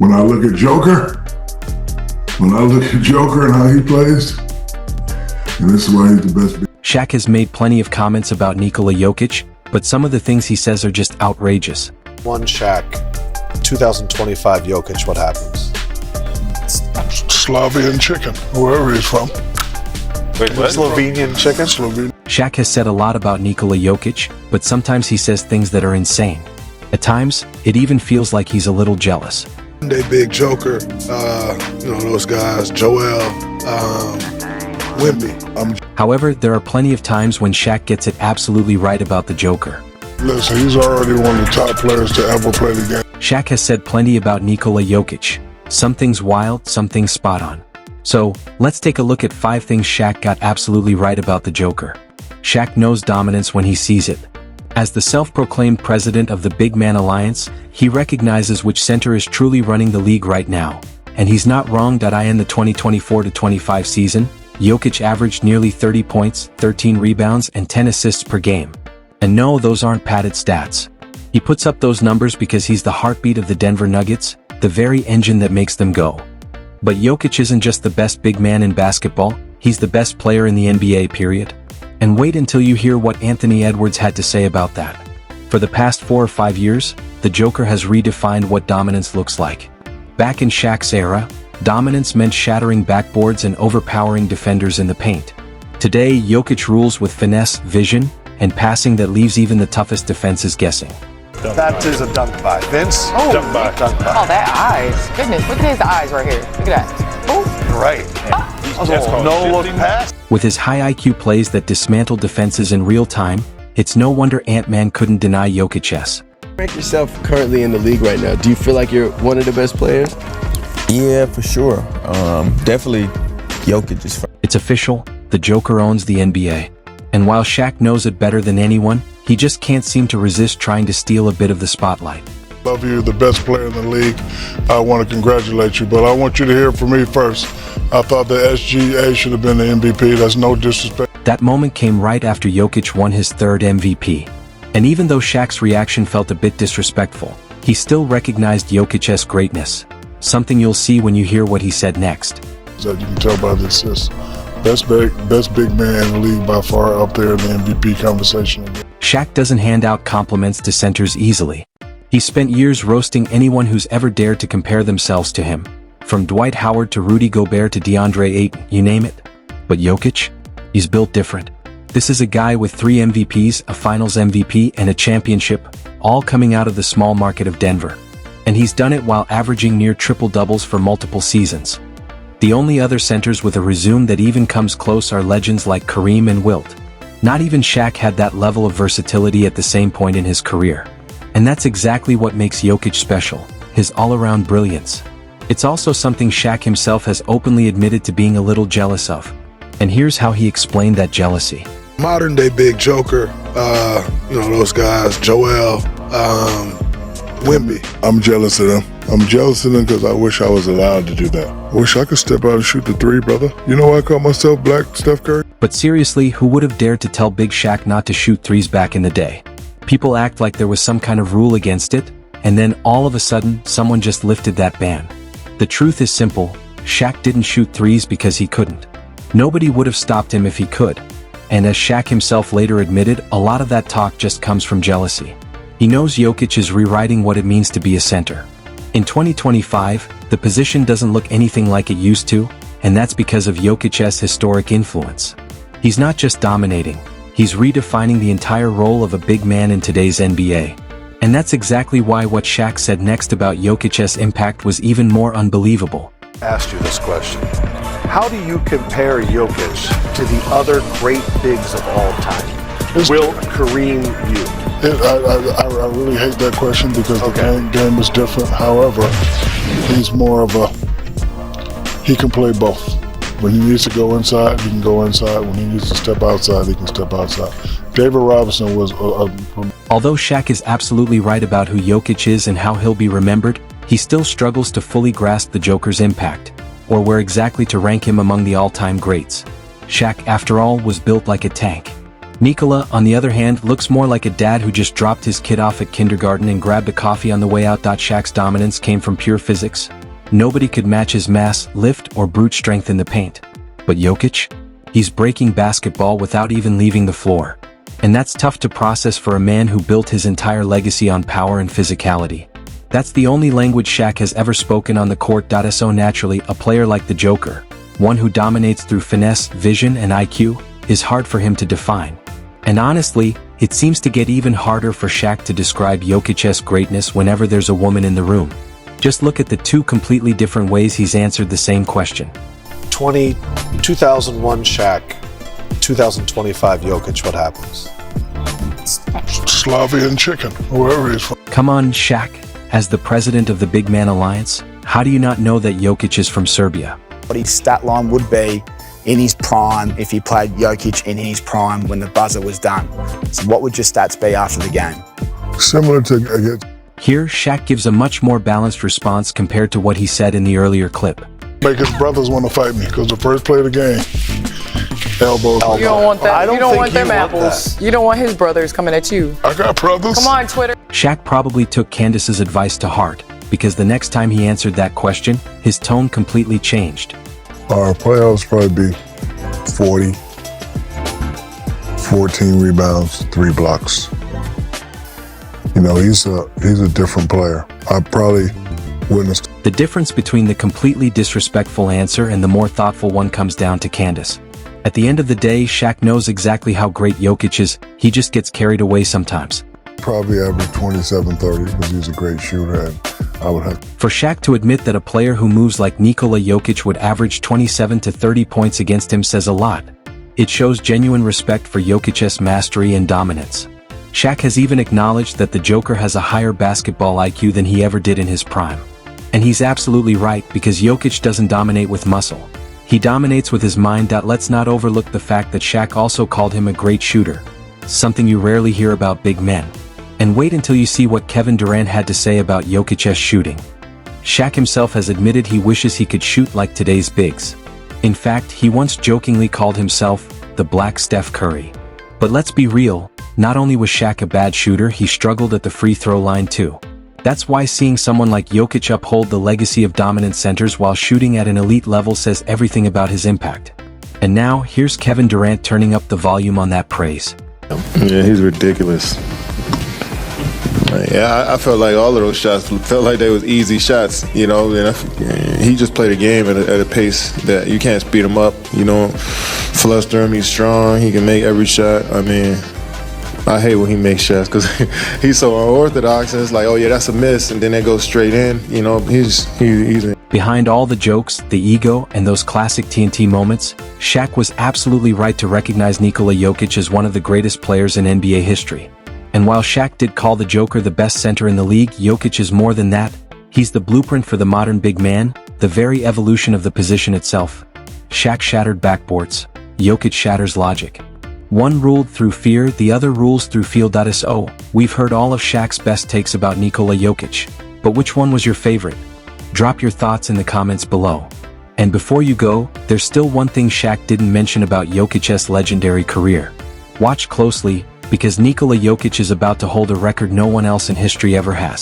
When I look at Joker and how he plays, and this is why he's the best. Shaq has made plenty of comments about Nikola Jokic, but some of the things he says are just outrageous. One Shaq, 2025 Jokic, what happens? Slavian chicken, wherever he's from. Wait, what? Slovenian chicken? Slovenian. Shaq has said a lot about Nikola Jokic, but sometimes he says things that are insane. At times, it even feels like he's a little jealous. They big Joker, those guys, Joel, Wimby. However, there are plenty of times when Shaq gets it absolutely right about the Joker. Listen, he's already one of the top players to ever play the game. Shaq has said plenty about Nikola Jokic. Some things wild, some things spot on. So, let's take a look at 5 things Shaq got absolutely right about the Joker. Shaq knows dominance when he sees it. As the self-proclaimed president of the Big Man Alliance, he recognizes which center is truly running the league right now. And he's not wrong. In the 2024-25 season, Jokic averaged nearly 30 points, 13 rebounds, and 10 assists per game. And no, those aren't padded stats. He puts up those numbers because he's the heartbeat of the Denver Nuggets, the very engine that makes them go. But Jokic isn't just the best big man in basketball, he's the best player in the NBA, period. And wait until you hear what Anthony Edwards had to say about that. For the past 4 or 5 years, the Joker has redefined what dominance looks like. Back in Shaq's era, dominance meant shattering backboards and overpowering defenders in the paint. Today, Jokic rules with finesse, vision, and passing that leaves even the toughest defenses guessing. That is a dunk by Vince. Oh, Dunk by. Oh, that eyes. Goodness, look at his eyes right here. Look at that. Oh, Right. No-look pass. With his high IQ plays that dismantle defenses in real time, it's no wonder Ant-Man couldn't deny Jokic's. Rank yourself currently in the league right now. Do you feel like you're one of the best players? Yeah, for sure. Definitely Jokic is. It's official, the Joker owns the NBA. And while Shaq knows it better than anyone, he just can't seem to resist trying to steal a bit of the spotlight. Love you, the best player in the league. I want to congratulate you, but I want you to hear from me first. I thought the SGA should have been the MVP. That's no disrespect. That moment came right after Jokic won his 3rd MVP. And even though Shaq's reaction felt a bit disrespectful, he still recognized Jokic's greatness. Something you'll see when you hear what he said next. You can tell by the assists. Best big man in the league by far, up there in the MVP conversation. Shaq doesn't hand out compliments to centers easily. He spent years roasting anyone who's ever dared to compare themselves to him. From Dwight Howard to Rudy Gobert to DeAndre Ayton, you name it. But Jokic? He's built different. This is a guy with 3 MVPs, a Finals MVP, and a championship, all coming out of the small market of Denver. And he's done it while averaging near triple-doubles for multiple seasons. The only other centers with a resume that even comes close are legends like Kareem and Wilt. Not even Shaq had that level of versatility at the same point in his career. And that's exactly what makes Jokic special, his all-around brilliance. It's also something Shaq himself has openly admitted to being a little jealous of. And here's how he explained that jealousy. Modern day big Joker, those guys, Joel, Wimby. I'm jealous of them. I'm jealous of them because I wish I was allowed to do that. I wish I could step out and shoot the 3, brother. You know why I call myself Black Steph Curry? But seriously, who would have dared to tell Big Shaq not to shoot 3s back in the day? People act like there was some kind of rule against it, and then all of a sudden, someone just lifted that ban. The truth is simple, Shaq didn't shoot 3s because he couldn't. Nobody would have stopped him if he could. And as Shaq himself later admitted, a lot of that talk just comes from jealousy. He knows Jokic is rewriting what it means to be a center. In 2025, the position doesn't look anything like it used to, and that's because of Jokic's historic influence. He's not just dominating, he's redefining the entire role of a big man in today's NBA. And that's exactly why what Shaq said next about Jokic's impact was even more unbelievable. I asked you this question. How do you compare Jokic to the other great bigs of all time? Will Kareem you? I really hate that question because the game is different. However, he's more of he can play both. When he needs to go inside, he can go inside. When he needs to step outside, he can step outside. David Robinson was Although Shaq is absolutely right about who Jokic is and how he'll be remembered, he still struggles to fully grasp the Joker's impact, or where exactly to rank him among the all-time greats. Shaq, after all, was built like a tank. Nikola, on the other hand, looks more like a dad who just dropped his kid off at kindergarten and grabbed a coffee on the way out. Shaq's dominance came from pure physics. Nobody could match his mass, lift, or brute strength in the paint. But Jokic? He's breaking basketball without even leaving the floor. And that's tough to process for a man who built his entire legacy on power and physicality. That's the only language Shaq has ever spoken on the court. So naturally, a player like the Joker, one who dominates through finesse, vision, and IQ, is hard for him to define. And honestly, it seems to get even harder for Shaq to describe Jokic's greatness whenever there's a woman in the room. Just look at the two completely different ways he's answered the same question. 2001 Shaq, 2025 Jokic, what happens? Slavian chicken, whoever he's from. Come on, Shaq. As the president of the Big Man Alliance, how do you not know that Jokic is from Serbia? What his stat line would be in his prime if he played Jokic in his prime when the buzzer was done. So what would your stats be after the game? Similar to Here, Shaq gives a much more balanced response compared to what he said in the earlier clip. make his brothers want to fight me because the first play of the game, elbows. You don't want that. I don't you don't think want them you want apples. that. You don't want his brothers coming at you. I got brothers. Come on, Twitter. Shaq probably took Candace's advice to heart, because the next time he answered that question, his tone completely changed. Our playoffs probably be 40, 14 rebounds, 3 blocks. You know, he's a different player. I probably witnessed. The difference between the completely disrespectful answer and the more thoughtful one comes down to Candace. At the end of the day, Shaq knows exactly how great Jokic is, he just gets carried away sometimes. Probably average 27, 30 because he's a great shooter, and I would have. For Shaq to admit that a player who moves like Nikola Jokic would average 27 to 30 points against him says a lot. It shows genuine respect for Jokic's mastery and dominance. Shaq has even acknowledged that the Joker has a higher basketball IQ than he ever did in his prime. And he's absolutely right, because Jokic doesn't dominate with muscle. He dominates with his mind. Let's not overlook the fact that Shaq also called him a great shooter, something you rarely hear about big men. And wait until you see what Kevin Durant had to say about Jokic's shooting. Shaq himself has admitted he wishes he could shoot like today's bigs. In fact, he once jokingly called himself the Black Steph Curry. But let's be real, not only was Shaq a bad shooter, he struggled at the free throw line too. That's why seeing someone like Jokic uphold the legacy of dominant centers while shooting at an elite level says everything about his impact. And now, here's Kevin Durant turning up the volume on that praise. Yeah, he's ridiculous. Yeah, I felt like all of those shots felt like they was easy shots, you know. And he just played a game at a pace that you can't speed him up, you know. Fluster him, he's strong, he can make every shot. I mean, I hate when he makes shots because he's so unorthodox, and it's like, oh yeah, that's a miss, and then it goes straight in. You know, he's Behind all the jokes, the ego, and those classic TNT moments, Shaq was absolutely right to recognize Nikola Jokic as one of the greatest players in NBA history. And while Shaq did call the Joker the best center in the league, Jokic is more than that. He's the blueprint for the modern big man, the very evolution of the position itself. Shaq shattered backboards. Jokic shatters logic. One ruled through fear, the other rules through feel. So, we've heard all of Shaq's best takes about Nikola Jokic, but which one was your favorite? Drop your thoughts in the comments below. And before you go, there's still one thing Shaq didn't mention about Jokic's legendary career. Watch closely, because Nikola Jokic is about to hold a record no one else in history ever has.